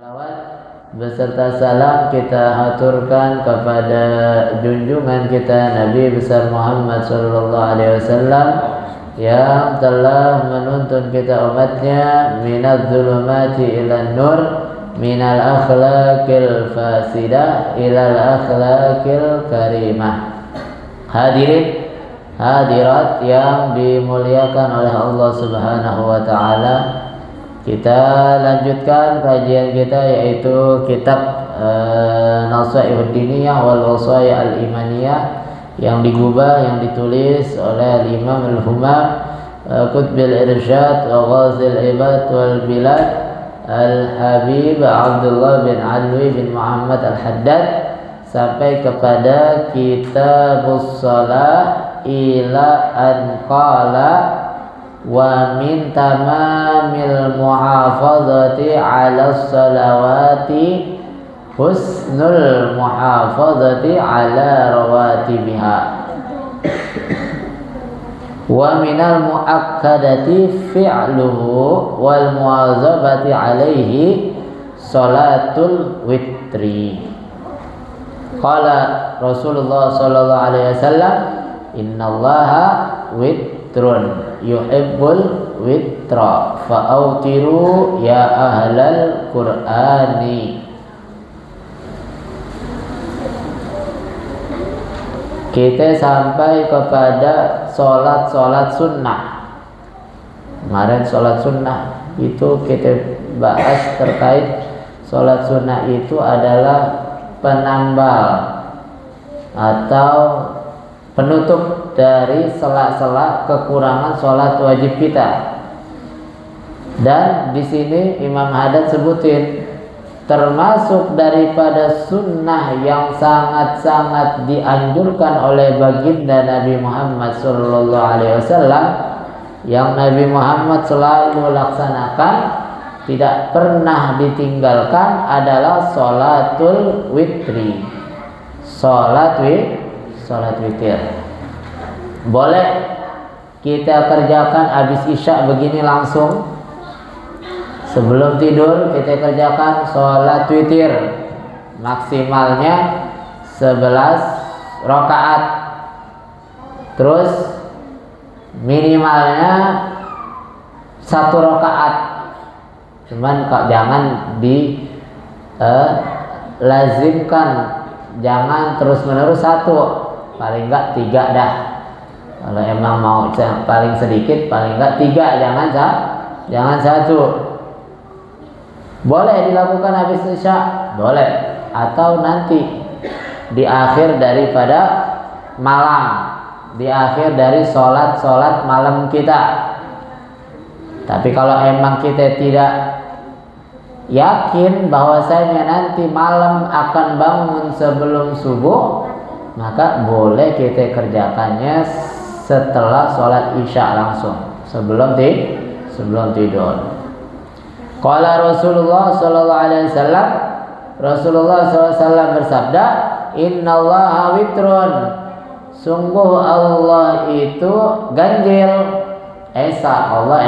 Salawat beserta salam kita aturkan kepada junjungan kita Nabi besar Muhammad sallallahu alaihi wasallam yang telah menuntun kita umatnya minadz zulumati ilan nur, minal akhlaqil fasidah ilal akhlaqil karimah. Hadirin hadirat yang dimuliakan oleh Allah Subhanahu wa taala, kita lanjutkan kajian kita yaitu kitab Nasaihud Diniyah wal Wasaya Al-Imaniyah yang digubah, yang ditulis oleh Imam Al-Humam Qutbil Irsyad wa Ghazil Ibad wal Bilad Al-Habib Abdullah bin Alwi bin Muhammad Al-Haddad sampai kepada Kitabus Shalah ila an qala wa min tamamil muhafazati ala salawati husnul muhafazati ala rawatibiha wa minal muakkadati fi'luhu wal muwazabati alaihi salatul witri. Qala Rasulullah sallallahu alaihi wasallam, innallaha witrun yuhibbul witra fa'autiru ya ahlal qur'ani. Kita sampai kepada sholat sunnah. Kemarin sholat sunnah itu kita bahas terkait sholat sunnah itu adalah penambal atau penutup dari sela-sela kekurangan sholat wajib kita. Dan di sini Imam Haddad sebutin termasuk daripada sunnah yang sangat-sangat dianjurkan oleh baginda Nabi Muhammad SAW, yang Nabi Muhammad selalu laksanakan, tidak pernah ditinggalkan, adalah sholatul witri, sholat witir. Boleh kita kerjakan habis isya begini langsung, sebelum tidur kita kerjakan sholat witir, maksimalnya 11 rakaat, terus minimalnya 1 rakaat. Cuman kok jangan lazimkan, jangan terus menerus 1, paling enggak 3 dah. Kalau emang mau paling sedikit, paling enggak 3, jangan 1. Boleh dilakukan habis isya, boleh, atau nanti di akhir daripada malam, di akhir dari sholat malam kita. Tapi kalau emang kita tidak yakin bahwasanya nanti malam akan bangun sebelum subuh, maka boleh kita kerjakannya setelah sholat isya langsung, sebelum tidur. Qala Rasulullah sallallahu alaihi wasallam, Rasulullah SAW bersabda, innallaha witrun, sungguh Allah itu ganjil. Allah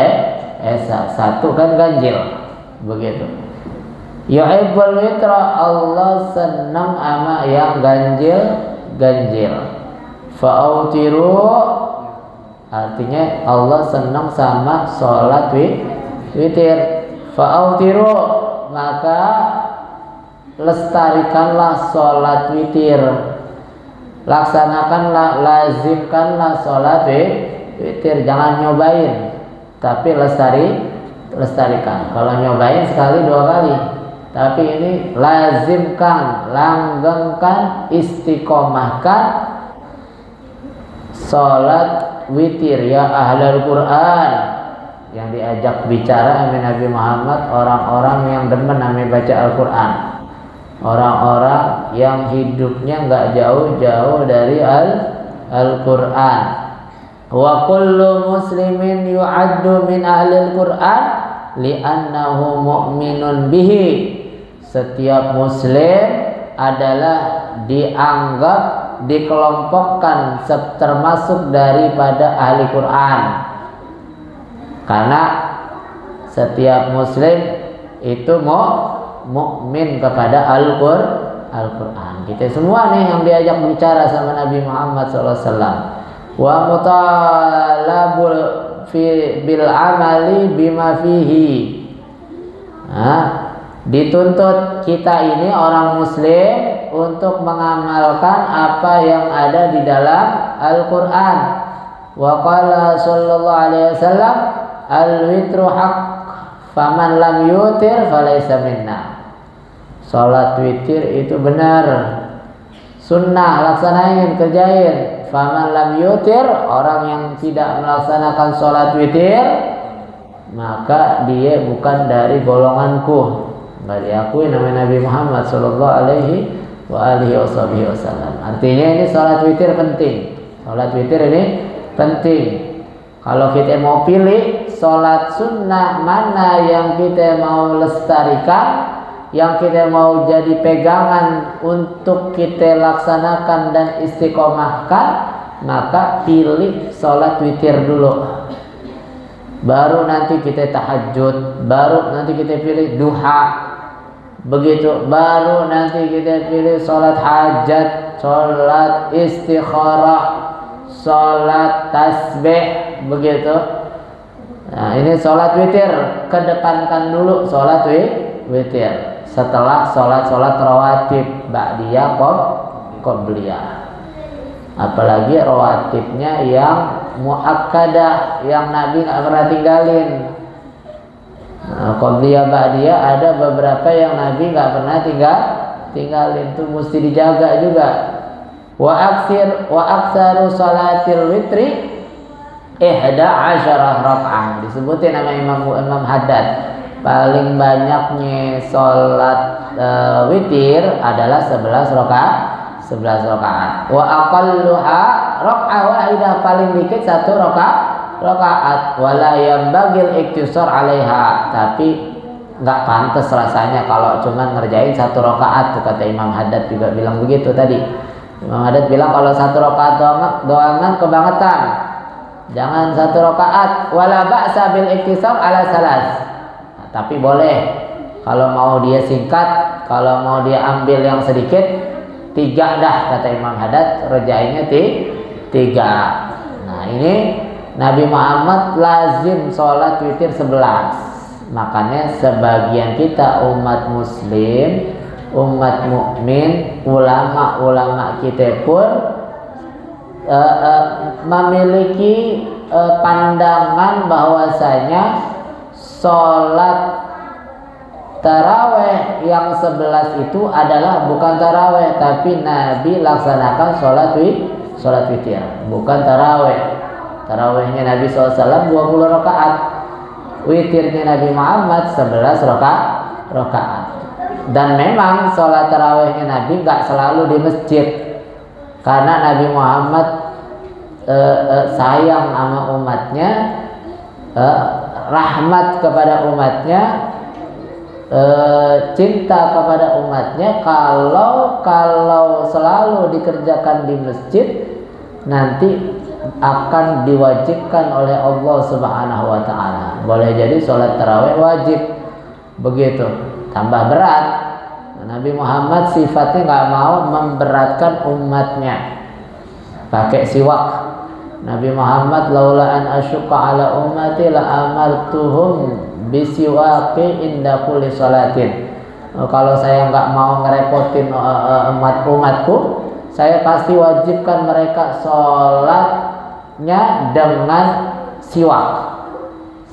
esa, 1 kan ganjil, begitu. Yuhibbul witra, Allah senang ama yang ganjil. Fa'autiru, artinya Allah senang sama sholat witir. Fa'autiru, maka lestarikanlah sholat witir, laksanakanlah, lazimkanlah sholat witir. Jangan nyobain, tapi lestarikan. Kalau nyobain sekali 2 kali, tapi ini lazimkan, langgengkan, istiqomahkan sholat witir ya ahlul Quran. Yang diajak bicara Nabi Muhammad orang-orang yang demen namanya baca Al-Quran, orang-orang yang hidupnya nggak jauh-jauh dari Al-Quran. Wa kullu muslimin yu'addu min ahlil Quran li'annahu mu'minun bihi. Setiap muslim adalah dianggap, dikelompokkan termasuk daripada ahli Quran, karena setiap muslim itu mukmin kepada Al-Quran. Kita semua nih yang diajak bicara sama Nabi Muhammad SAW. Wa mutalabul bil amali bima fihi. Dituntut kita ini orang muslim untuk mengamalkan apa yang ada di dalam Al-Quran. Wa qala sallallahu alaihi wasallam al-witru haq faman lam yutir falaysa minna. Salat witir itu benar, sunnah, laksanain, kerjain. Faman lam yutir, orang yang tidak melaksanakan salat witir, maka dia bukan dari golonganku. Nggak diakui namanya Nabi Muhammad sallallahu alaihi wasallam. Artinya ini salat witir penting. Salat witir ini penting. Kalau kita mau pilih salat sunnah mana yang kita mau lestarikan, yang kita mau jadi pegangan untuk kita laksanakan dan istiqomahkan, maka pilih sholat witir dulu. Baru nanti kita tahajud, baru nanti kita pilih duha. Begitu, baru nanti kita pilih sholat hajat, sholat istikharah, sholat tasbih, begitu. Nah, ini sholat witir, kedepankan dulu sholat witir. Setelah sholat rawatib ba'diyah qobliyah. Apalagi rawatibnya yang muakkadah, yang Nabi nggak pernah tinggalin. Qobliyah ba'diyah ada beberapa yang Nabi nggak pernah tinggalin, itu mesti dijaga juga. Wa aktsaru sholatil witri 11 rakaat. Disebutin nama Imam Haddad. Paling banyaknya sholat witir adalah 11 rakaat. Wa aqalluha raka'ah wahidah, paling dikit 1 rakaat. Wala yambagil iktisar 'alaiha, tapi nggak pantas rasanya kalau cuma ngerjain 1 rakaat. Tuh kata Imam Haddad juga bilang begitu tadi. Imam Haddad bilang kalau 1 rakaat doangan kebangetan. Jangan 1 rakaat. Wala ba'sa bil iktisar 'ala salas. Tapi boleh kalau mau dia singkat, kalau mau dia ambil yang sedikit, 3 dah kata Imam Haddad, rejainnya 3. Nah ini Nabi Muhammad lazim sholat witir 11. Makanya sebagian kita umat muslim, umat mukmin, ulama-ulama kita pun memiliki pandangan bahwasanya sholat taraweh yang 11 itu adalah bukan taraweh, tapi Nabi laksanakan sholat witir, bukan taraweh. Tarawehnya Nabi SAW 20 rakaat, witirnya Nabi Muhammad 11 rakaat. Dan memang sholat tarawehnya Nabi nggak selalu di masjid, karena Nabi Muhammad sayang sama umatnya, rahmat kepada umatnya, cinta kepada umatnya. Kalau selalu dikerjakan di masjid, nanti akan diwajibkan oleh Allah Subhanahu wa taala. Boleh jadi sholat tarawih wajib, begitu, tambah berat. Nabi Muhammad sifatnya nggak mau memberatkan umatnya pakai siwak. Nabi Muhammad laula an asyqa ala ummati la amartuhum bisiwaqi inda kulli salatin. Kalau saya nggak mau ngerepotin umatku, saya pasti wajibkan mereka sholatnya dengan siwak.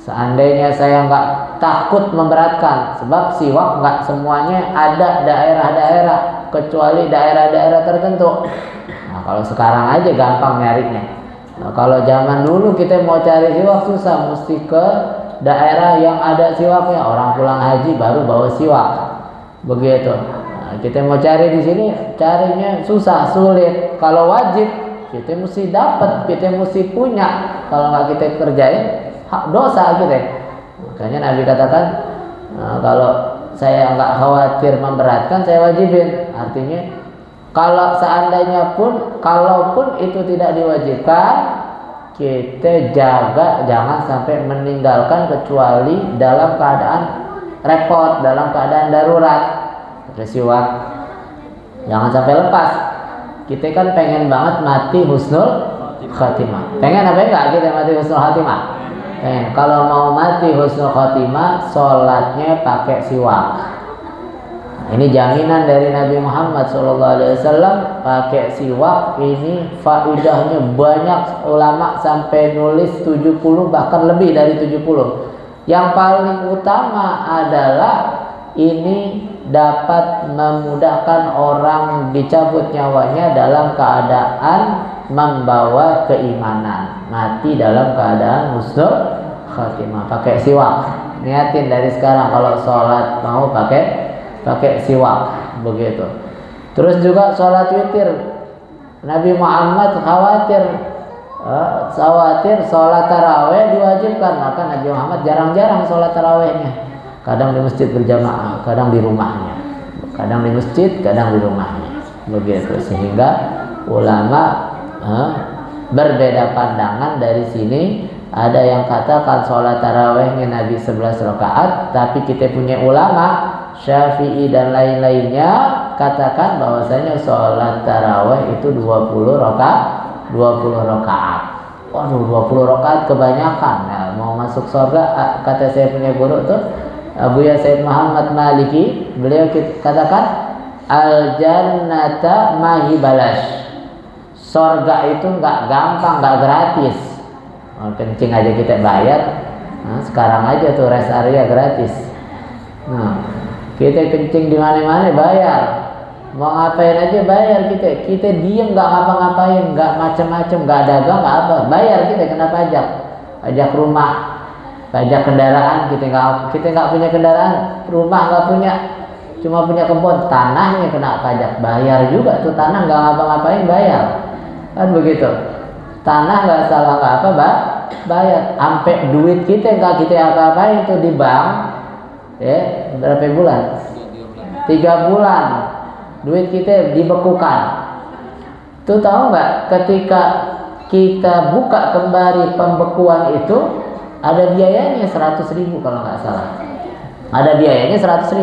Seandainya saya nggak takut memberatkan, sebab siwak nggak semuanya ada daerah-daerah, kecuali daerah-daerah tertentu. Nah, kalau sekarang aja gampang nyarinya. Nah, kalau zaman dulu kita mau cari siwak susah, mesti ke daerah yang ada siwaknya. Orang pulang haji baru bawa siwak, begitu. Nah, kita mau cari di sini, carinya susah, sulit. Kalau wajib, kita mesti dapat, kita mesti punya. Kalau nggak kita kerjain, hak dosa kita. Makanya Nabi katakan, kalau saya nggak khawatir memberatkan, saya wajibin. Artinya, kalau seandainya pun, kalaupun itu tidak diwajibkan, kita jaga jangan sampai meninggalkan kecuali dalam keadaan repot, dalam keadaan darurat. Siwak jangan sampai lepas. Kita kan pengen banget mati husnul khatimah. Pengen apa enggak kita mati husnul khatimah? Pengen. Kalau mau mati husnul khatimah, sholatnya pakai siwak. Ini jaminan dari Nabi Muhammad SAW. Pakai siwak ini faedahnya banyak. Ulama sampai nulis 70, bahkan lebih dari 70. Yang paling utama adalah ini dapat memudahkan orang dicabut nyawanya dalam keadaan membawa keimanan, mati dalam keadaan husnul khatimah. Pakai siwak, niatin dari sekarang kalau sholat mau pakai siwak, begitu. Terus juga sholat witir, Nabi Muhammad khawatir sholat taraweh diwajibkan, maka Nabi Muhammad jarang-jarang sholat tarawehnya. Kadang di masjid berjamaah, kadang di rumahnya. Kadang di masjid, kadang di rumahnya. Begitu, sehingga ulama berbeda pandangan dari sini. Ada yang katakan sholat tarawehnya Nabi 11 rakaat, tapi kita punya ulama Syafi'i dan lain-lainnya katakan bahwasanya sholat taraweh itu 20 rakaat. Waduh, 20 rakaat kebanyakan. Nah, mau masuk surga, kata saya punya guru tuh Abuya Said Muhammad Maliki, beliau katakan al jannata mahi balash. Surga itu nggak gampang, nggak gratis. Kencing aja kita bayar. Nah, sekarang aja tuh rest area gratis. Nah, kita kencing di mana-mana bayar. Mau ngapain aja bayar kita. Kita diem nggak ngapa-ngapain, nggak macem-macem, nggak dagang, nggak apa. Bayar kita kena pajak, pajak rumah, pajak kendaraan. Kita nggak punya kendaraan, rumah nggak punya, cuma punya kebun, tanahnya kena pajak, bayar juga tuh tanah, nggak ngapa-ngapain bayar, kan begitu. Tanah nggak salah nggak apa, bayar. Sampai duit kita nggak kita apa-apain tuh di bank, ya berapa bulan? 3 bulan. Duit kita dibekukan. Tuh tahu nggak? Ketika kita buka kembali pembekuan itu ada biayanya 100.000 kalau nggak salah. Ada biayanya 100.000.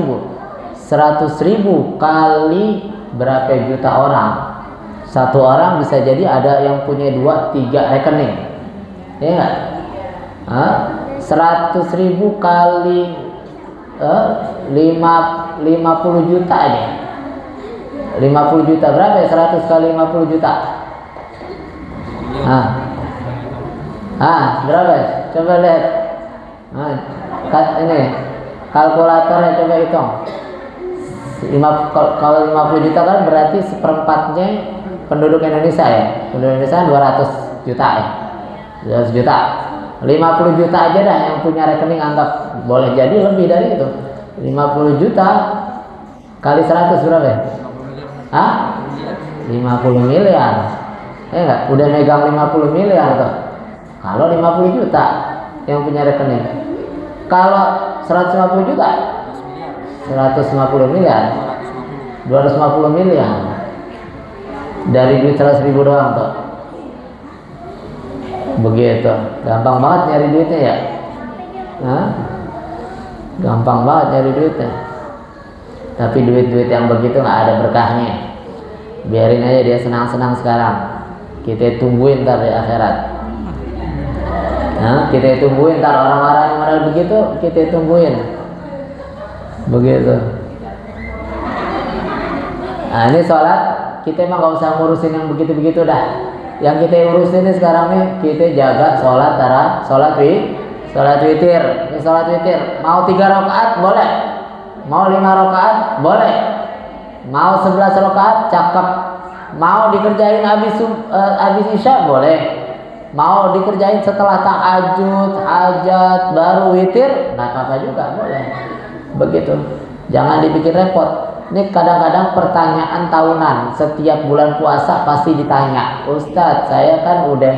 100.000 kali berapa juta orang? Satu orang bisa jadi ada yang punya 2-3 rekening, ya nggak? 100.000 kali 50 juta aja. 50 juta berapa ya? 100 kali 50 juta. Berapa? Coba lihat. Ini kalkulatornya coba hitung. Kalau 50 juta kan berarti seperempatnya penduduk Indonesia ya. Penduduk Indonesia 200 juta ya. 200 juta. 50 juta aja dah yang punya rekening, anggap boleh jadi lebih dari itu. 50 juta kali 100 berapa ya? 50 miliar. Enggak, udah megang 50 miliar tuh. Kalau 50 juta yang punya rekening. Kalau 150 juta 150 miliar. 250 miliar. Dari duit 100.000 doang tuh. Begitu. Gampang banget nyari duitnya ya. Gampang banget nyari duitnya. Tapi duit-duit yang begitu nggak ada berkahnya. Biarin aja dia senang-senang sekarang. Kita tungguin ntar di akhirat. Kita tungguin ntar orang-orang yang modal begitu, kita tungguin. Begitu. Nah, ini sholat kita emang nggak usah ngurusin yang begitu-begitu dah. Yang kita urusin ini sekarang nih, kita jaga sholat witir. Ini sholat witir. Mau 3 rakaat boleh. Mau 5 rakaat boleh. Mau 11 rakaat cakep. Mau dikerjain habis isya boleh. Mau dikerjain setelah tahajud, hajat, baru witir, nah apa juga boleh. Begitu. Jangan dipikir repot. Ini kadang-kadang pertanyaan tahunan. Setiap bulan puasa pasti ditanya, Ustadz, saya kan udah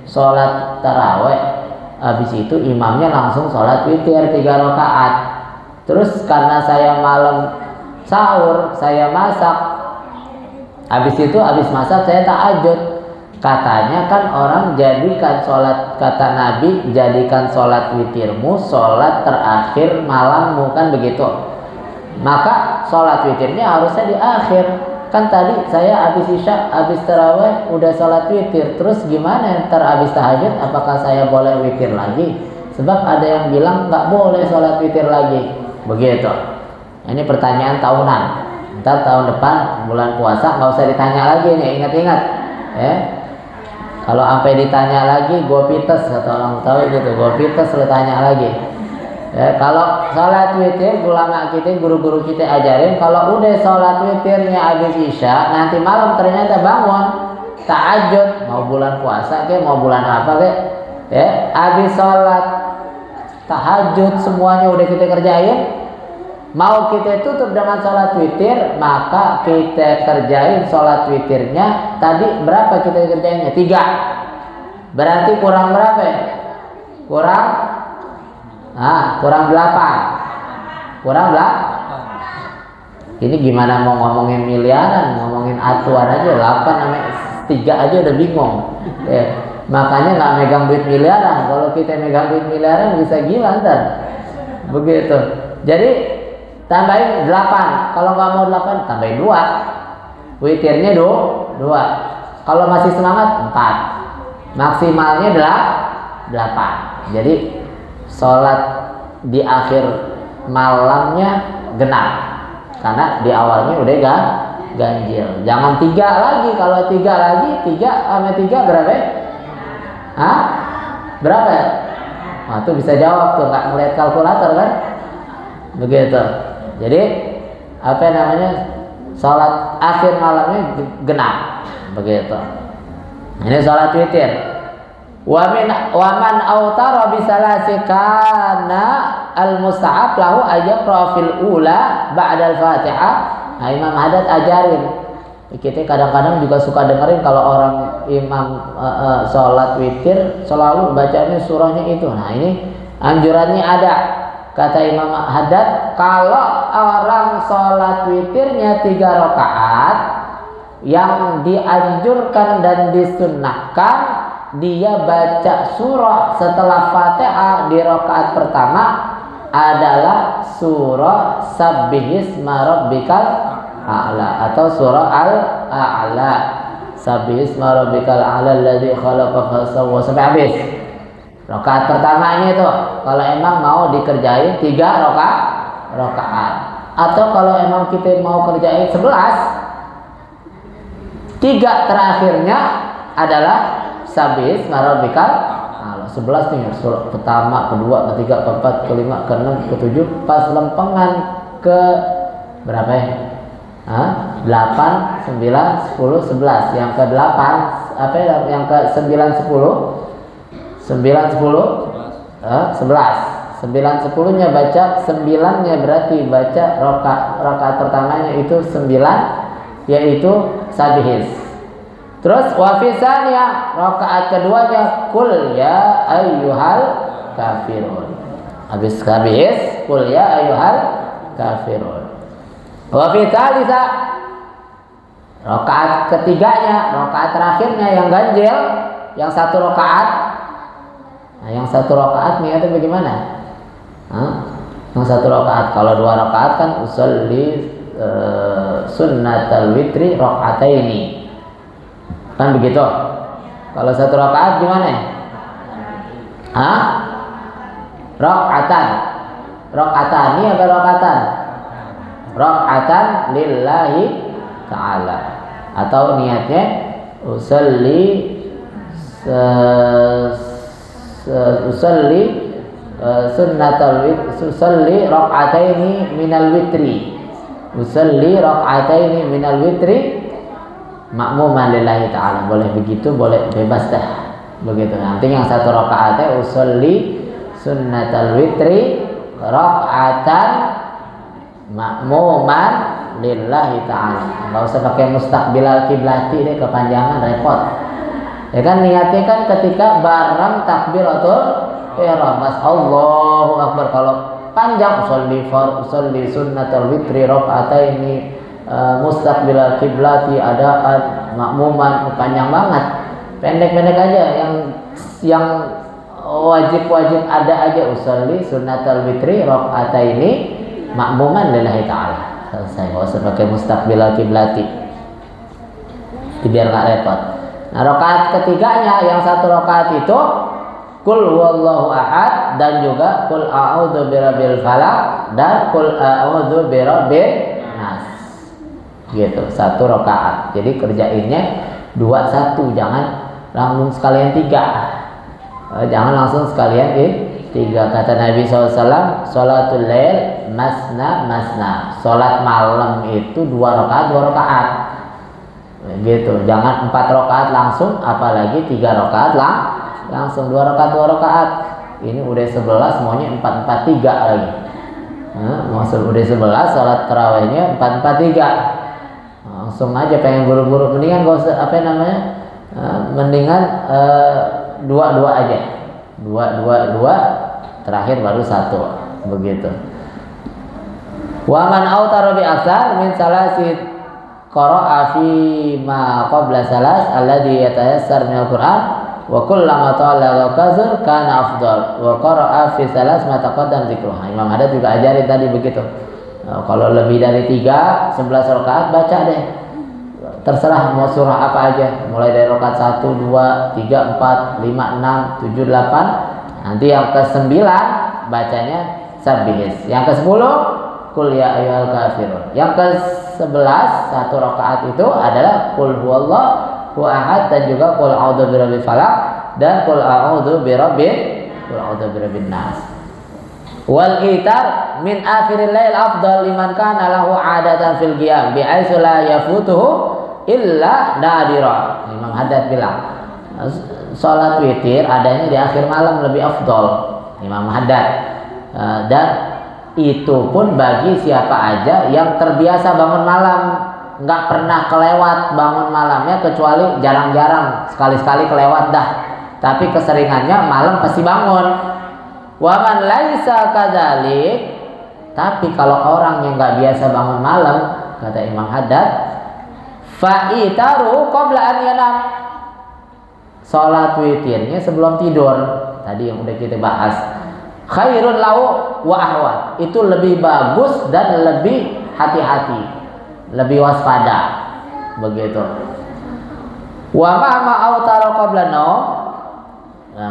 sholat taraweh, habis itu imamnya langsung sholat witir 3 rakaat. Terus karena saya malam sahur, saya masak, habis masak saya tahajud. Katanya kan orang jadikan sholat, kata Nabi, jadikan sholat witirmu sholat terakhir malammu, kan begitu. Maka sholat witirnya harusnya di akhir. Kan tadi saya habis isya, habis tarawih udah sholat witir, terus gimana ntar habis tahajud, apakah saya boleh witir lagi? Sebab ada yang bilang nggak boleh sholat witir lagi. Begitu. Ini pertanyaan tahunan. Ntar tahun depan bulan puasa nggak usah ditanya lagi nih, ingat-ingat. Kalau sampai ditanya lagi, gue pites, kata orang tahu gitu, gue pites lo tanya lagi. Kalau sholat witir, ulama kita, guru-guru kita ajarin, kalau udah sholat witirnya habis isya, nanti malam ternyata bangun tahajud, mau bulan puasa ke, mau bulan apa ke, habis sholat tahajud semuanya udah kita kerjain, mau kita tutup dengan sholat witir, maka kita kerjain sholat witirnya. Tadi berapa kita kerjainnya? 3. Berarti kurang berapa? Kurang 8. Kurang 8. Ini gimana mau ngomongin miliaran, ngomongin atuan aja 8 namanya 3 aja udah bingung. Makanya nggak megang duit miliaran. Kalau kita megang duit miliaran bisa gila ntar. Begitu. Jadi tambahin 8. Kalau nggak mau 8, tambahin 2. Witirnya 2. Kalau masih semangat 4. Maksimalnya 8. Jadi sholat di akhir malamnya genap. Karena di awalnya udah ganjil. Jangan 3 lagi. Kalau 3 lagi, 3 sama 3 berapa? Berapa? Nah, itu bisa jawab tuh, nggak ngeliat kalkulator kan? Begitu. Jadi apa namanya, sholat akhir malamnya genap, begitu. Ini sholat witir. Waman autara bisalasi kana al mustahab lahu ayaqra fil ula ba'da al fatihah. Nah, Imam Haddad ajarin. Kita kadang-kadang juga suka dengerin kalau orang imam sholat witir selalu bacanya surahnya itu. Nah, ini anjurannya ada. Kata Imam Haddad, kalau orang sholat witirnya 3 rakaat, yang dianjurkan dan disunnahkan dia baca surah setelah Fatihah di rakaat pertama adalah surah Sabbihisma Rabbikal A'la atau surah Al-A'la. Sabbihisma Rabbikal A'la alladzi khalaqa fasawwa sampai habis. Rakaat pertamanya itu kalau emang mau dikerjain 3 rakaat, atau kalau emang kita mau kerjain 11, 3 terakhirnya adalah Sabbihisma Rabbikal A'la. 11 nih, surah pertama, kedua, ketiga, keempat, kelima, keenam, ketujuh, pas lempengan ke berapa ya? 8, 9, 10, 11. Yang ke 8 apa ya? Yang ke 9, 10. 9, 10, 11. 9, 10-nya baca, 9-nya berarti baca rakaat pertamanya itu 9, yaitu Sabihis. Terus wafisannya rakaat keduanya kul ya ayyuhal kafirun. Habis Sabihis, kul ya ayyuhal kafirun. Wafisalisa rakaat ketiganya, rakaat terakhirnya yang ganjil, yang 1 rakaat. Nah, yang 1 rakaat niatnya bagaimana? Yang 1 rakaat, kalau 2 rakaat kan usolli sunnatal witri rakaataini, kan begitu. Kalau 1 rakaat gimana? Rakaatan, rakaatani apa rakaatan? Rakaatan lillahi ta'ala, atau niatnya usolli usolli sunnatal witri, usolli rakaataini minal witri, usolli rakaataini minal witri makmuman lillahi ta'ala. Boleh begitu, boleh bebas dah, begitu. Nanti yang 1 rakaatnya usolli sunnatal witri rakaatan makmuman lillahi ta'ala. Nggak usah pakai mustaqbilal kiblati deh, kepanjangan repot. Ya kan, niatnya kan ketika bareng takbiratul ihram, Allahu Akbar. Kalau panjang usolli sunnatal witri rakaataini mustaqbilal kiblati adaan makmuman, panjang banget. pendek-pendek aja, yang wajib ada aja. Usolli sunnatal witri rakaataini ma'muman lillahi ta'ala. Selesai, nggak usah pakai mustaqbilal kiblati, biar nggak repot. Nah, rakaat ketiganya yang 1 rakaat itu Qul huwallahu ahad dan juga Qul a'udzu birabbil falaq dan Qul a'udzu birabbin nas. Gitu, 1 rakaat. Jadi kerjainnya 2-1, jangan langsung sekalian 3. Jangan langsung sekalian 3. Kata Nabi SAW, sholatul lail masna masna. Sholat malam itu 2 rakaat 2 rakaat. Gitu, jangan 4 rakaat langsung, apalagi 3 rakaat langsung 2 rakaat 2 rakaat. Ini udah 11, maunya 4-4-3 lagi. Udah 11, sholat tarawihnya 4-4-3. Langsung aja pengen buru-buru, mendingan gak usah mendingan 2-2 aja, 2 terakhir baru 1, begitu. Wa man autara bi aktsar min salasi qara'a fi ma qabla salas alladhi yatayassar min al-Qur'an wa kullama ta'ala kazur kana afdal wa qara'a fi salas ma taqaddam dzikruha. Imam Haddad juga ajarin tadi begitu. Kalau lebih dari 3, 11 rakaat baca deh. Terserah mau surah apa aja, mulai dari rakaat 1, 2, 3, 4, 5, 6, 7, 8. Nanti yang ke-9 bacanya Sabbihis. Yang ke-10 Qul ya ayyuhal kafirun. Yang ke-11 1 rakaat itu adalah Qul huwallahu ahad dan juga Qul a'udzu birabbil falaq dan Qul a'udzu birabbin nas. Wal itar min akhiril lail afdal liman kana lahu 'adatan fil qiyam bi aitsu la yafutuhu illa nadira. Imam Haddad bilang salat witir adanya di akhir malam lebih afdal, Imam Haddad. Dan itu pun bagi siapa aja yang terbiasa bangun malam, nggak pernah kelewat bangun malamnya, kecuali jarang-jarang, sekali-sekali kelewat dah, tapi keseringannya malam pasti bangun. Wa man laisa kadzalik, tapi kalau orang yang nggak biasa bangun malam, kata Imam Haddad, fa itaru qabla an yanam. Salat witirnya sebelum tidur, tadi yang udah kita bahas. Khairun lahu wa ahwat, itu lebih bagus dan lebih hati-hati, lebih waspada, begitu. Wa ma autara qabla naum,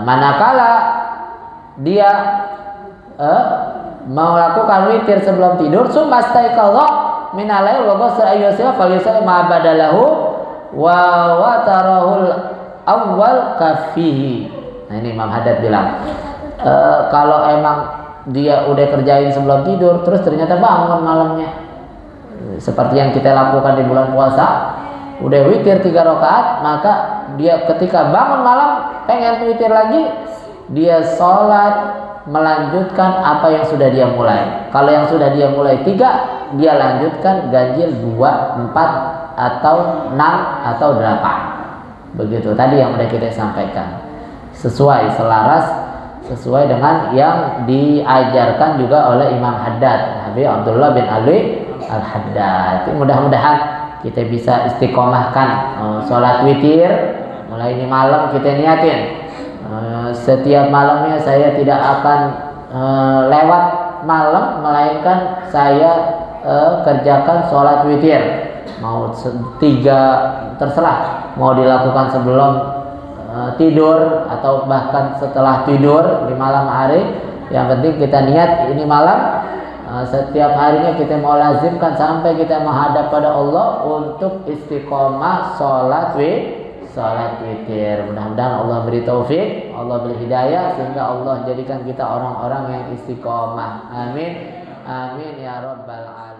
manakala dia melakukan witir sebelum tidur, sumastaiqadha min al-lail wa qasa ayyusa falyusal ma badalahu wa watarahul awwal kafihi. Nah, ini Imam Haddad bilang, kalau emang dia udah kerjain sebelum tidur terus ternyata bangun malamnya, seperti yang kita lakukan di bulan puasa, udah witir 3 rakaat, maka dia ketika bangun malam pengen witir lagi, dia sholat melanjutkan apa yang sudah dia mulai. Kalau yang sudah dia mulai 3, dia lanjutkan ganjil 2, 4 atau 6 atau 8. Begitu tadi yang udah kita sampaikan. Sesuai dengan yang diajarkan juga oleh Imam Haddad, Habib Abdullah bin Ali Al-Haddad. Mudah-mudahan kita bisa istiqomahkan sholat witir mulai ini malam. Kita niatin setiap malamnya saya tidak akan lewat malam, melainkan saya kerjakan sholat witir. Mau 3 terserah, mau dilakukan sebelum tidur atau bahkan setelah tidur di malam hari. Yang penting kita niat ini malam, setiap harinya kita mau lazimkan sampai kita menghadap pada Allah untuk istiqomah sholat witir. Mudah-mudahan Allah beri taufik, Allah beri hidayah, sehingga Allah jadikan kita orang-orang yang istiqomah. Amin, amin ya rabbal alamin.